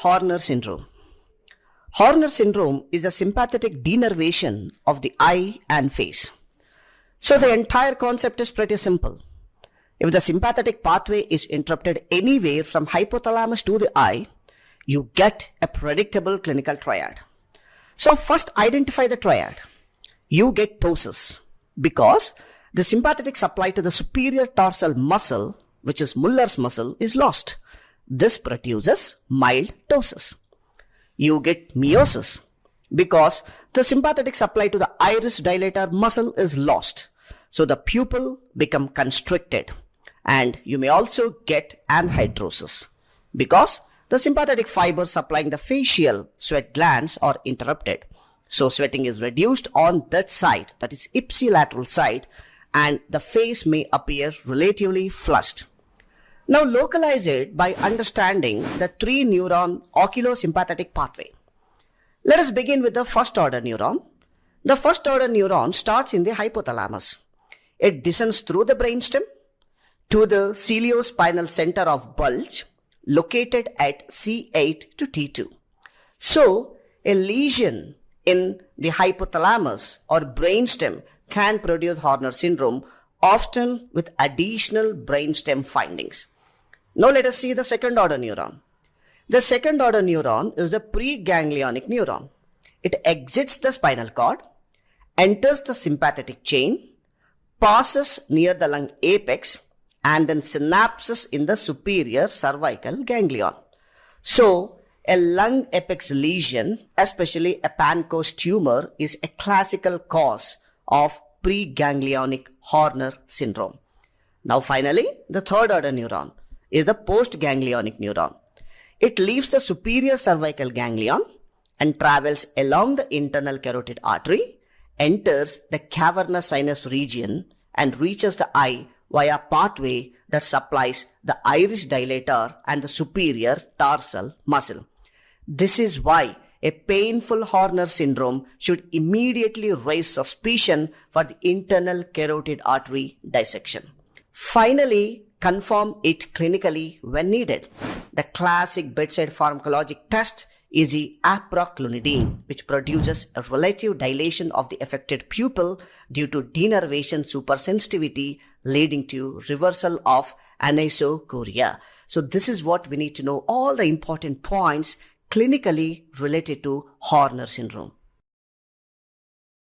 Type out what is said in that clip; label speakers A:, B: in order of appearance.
A: Horner syndrome? Horner syndrome is a sympathetic denervation of the eye and face. So the entire concept is pretty simple. If the sympathetic pathway is interrupted anywhere from hypothalamus to the eye, you get a predictable clinical triad. So first identify the triad. You get ptosis because the sympathetic supply to the superior tarsal muscle, which is Müller's muscle, is lost. This produces mild ptosis. You get meiosis because the sympathetic supply to the iris dilator muscle is lost. So the pupil become constricted. And you may also get anhidrosis because the sympathetic fibers supplying the facial sweat glands are interrupted. So sweating is reduced on that side, that is ipsilateral side, and the face may appear relatively flushed. Now localize it by understanding the 3-neuron oculosympathetic pathway. Let us begin with the first order neuron. The first order neuron starts in the hypothalamus. It descends through the brainstem to the ciliospinal center of bulge located at C8 to T2. So a lesion in the hypothalamus or brainstem can produce Horner syndrome, often with additional brainstem findings. Now let us see the second order neuron. The second order neuron is the preganglionic neuron. It exits the spinal cord, enters the sympathetic chain, passes near the lung apex, and then synapses in the superior cervical ganglion. So a lung apex lesion, especially a Pancoast tumor, is a classical cause of preganglionic Horner syndrome. Now finally, the third order neuron is the postganglionic neuron. It leaves the superior cervical ganglion and travels along the internal carotid artery, enters the cavernous sinus region, and reaches the eye via pathway that supplies the iris dilator and the superior tarsal muscle. This is why a painful Horner syndrome should immediately raise suspicion for the internal carotid artery dissection. Finally, confirm it clinically when needed. The classic bedside pharmacologic test is the aproclonidine, which produces a relative dilation of the affected pupil due to denervation supersensitivity, leading to reversal of anisocoria. So this is what we need to know, all the important points clinically related to Horner syndrome.